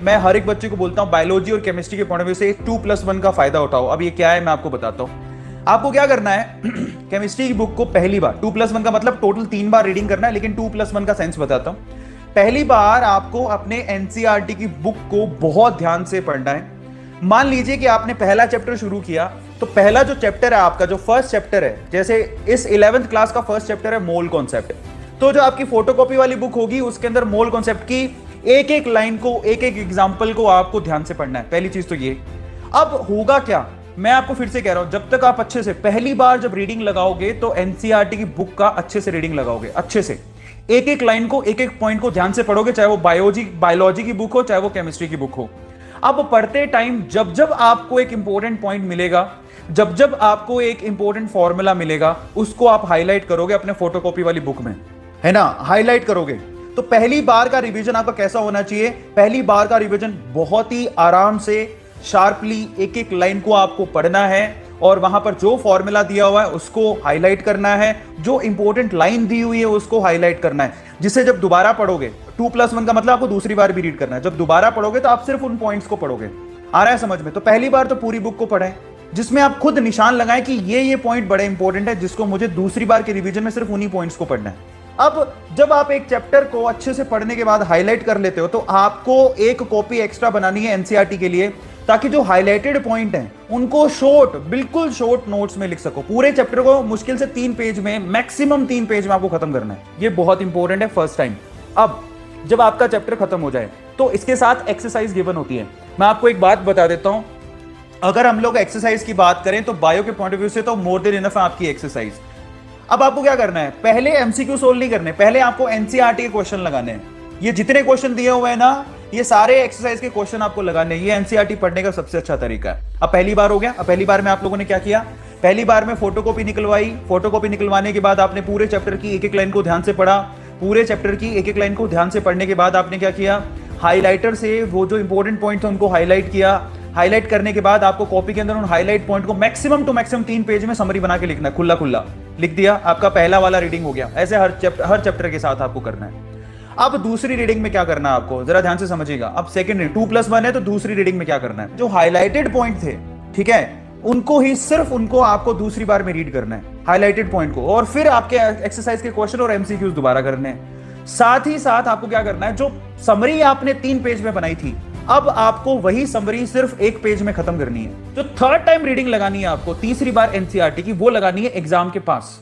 मैं हर एक बच्चे को बोलता हूं बायोलॉजी और केमिस्ट्री के पॉइंट ऑफ व्यू से 2+1 का फायदा उठाओ। अब ये क्या है मैं आपको बताता हूं। आपको क्या करना है केमिस्ट्री की बुक को पहली बार 2+1 का मतलब टोटल 3 बार रीडिंग करना है, लेकिन 2+1 का सेंस बताता हूं। पहली बार आपको अपने एनसीईआरटी की बुक को बहुत ध्यान से पढ़ना है। मान लीजिए कि आपने पहला चैप्टर शुरू किया, तो पहला जो चैप्टर है आपका, जो फर्स्ट चैप्टर है, जैसे इस 11th क्लास का फर्स्ट चैप्टर है मोल कॉन्सेप्ट, तो जो आपकी फोटोकॉपी वाली बुक होगी उसके अंदर मोल कॉन्सेप्ट की एक एक लाइन को, एक एक एग्जांपल को आपको ध्यान से पढ़ना है। पहली चीज तो ये। अब होगा क्या, मैं आपको फिर से कह रहा हूं, जब तक आप अच्छे से पहली बार जब रीडिंग लगाओगे तो एनसीईआरटी की बुक का अच्छे से रीडिंग लगाओगे, अच्छे से एक एक लाइन को, एक एक पॉइंट को ध्यान से पढ़ोगे, चाहे वो बायोलॉजी की बुक हो, चाहे वो केमिस्ट्री की बुक हो। अब पढ़ते टाइम जब जब आपको एक इंपॉर्टेंट पॉइंट मिलेगा, जब जब आपको एक इंपॉर्टेंट फॉर्मूला मिलेगा, उसको आप हाईलाइट करोगे अपने फोटोकॉपी वाली बुक में, है ना, हाईलाइट करोगे। तो पहली बार का रिवीजन आपका कैसा होना चाहिए? पहली बार का रिवीजन बहुत ही आराम से, शार्पली एक एक लाइन को आपको पढ़ना है और वहां पर जो फॉर्मूला दिया हुआ है उसको हाईलाइट करना है, जो इंपॉर्टेंट लाइन दी हुई है उसको हाईलाइट करना है, जिससे जब दोबारा पढ़ोगे, 2+1 का मतलब आपको दूसरी बार भी रीड करना है, जब दोबारा पढ़ोगे तो आप सिर्फ उन पॉइंट्स को पढ़ोगे। आ रहा है समझ में? तो पहली बार तो पूरी बुक को पढ़ें, जिसमें आप खुद निशान लगाएं कि ये पॉइंट बड़े इंपॉर्टेंट है, जिसको मुझे दूसरी बार के रिवीजन में सिर्फ उन्हीं पॉइंट्स को पढ़ना है। अब जब आप एक चैप्टर को अच्छे से पढ़ने के बाद हाईलाइट कर लेते हो, तो आपको एक कॉपी एक्स्ट्रा बनानी है एनसीईआरटी के लिए, ताकि जो हाईलाइटेड पॉइंट हैं उनको शॉर्ट, बिल्कुल शॉर्ट नोट्स में लिख सको। पूरे चैप्टर को मुश्किल से 3 पेज में, मैक्सिमम 3 पेज में आपको खत्म करना है। ये बहुत इंपॉर्टेंट है फर्स्ट टाइम। अब जब आपका चैप्टर खत्म हो जाए तो इसके साथ एक्सरसाइज गिवन होती है। मैं आपको एक बात बता देता हूं, अगर हम लोग एक्सरसाइज की बात करें तो बायो के पॉइंट ऑफ व्यू से तो मोर देन इनफ है आपकी एक्सरसाइज। अब आपको क्या करना है, पहले एमसीक्यू सोल्व नहीं करने, पहले आपको एनसीईआरटी के क्वेश्चन लगाने हैं। ये जितने क्वेश्चन दिए हुए हैं ना, ये सारे एक्सरसाइज के क्वेश्चन आपको लगाने हैं। ये एनसीईआरटी पढ़ने का सबसे अच्छा तरीका है। अब पहली बार हो गया। अब पहली बार में आप लोगों ने क्या किया, पहली बार में फोटोकॉपी निकलवाई। फोटोकॉपी निकलवाने के बाद आपने पूरे चैप्टर की एक एक लाइन को ध्यान से पढ़ा। पूरे चैप्टर की एक एक लाइन को ध्यान से पढ़ने के बाद आपने क्या किया, हाईलाइटर से वो जो इंपॉर्टेंट पॉइंट थे उनको हाईलाइट किया। हाईलाइट करने के बाद आपको कॉपी के अंदर उन हाईलाइट पॉइंट को मैक्सिमम टू मैक्सिमम 3 पेज में समरी बना के लिखना है, खुला खुला लिख दिया, आपका पहला वाला रीडिंग हो गया। ऐसे हर चैप्टर के साथ आपको करना है। अब दूसरी रीडिंग में क्या करना है आपको, जरा ध्यान से समझिएगा। अब सेकंड 2+1 है तो दूसरी रीडिंग में क्या करना है, जो हाईलाइटेड पॉइंट थे, ठीक है, उनको ही, सिर्फ उनको आपको दूसरी बार में रीड करना है, हाईलाइटेड पॉइंट को, और फिर आपके एक्सरसाइज के क्वेश्चन और एमसीक्यूज दोबारा करने हैं। साथ ही साथ आपको क्या करना है, जो समरी आपने 3 पेज में बनाई थी, अब आपको वही समरी सिर्फ 1 पेज में खत्म करनी है। जो थर्ड टाइम रीडिंग लगानी है आपको, तीसरी बार एनसीईआरटी की, वो लगानी है एग्जाम के पास।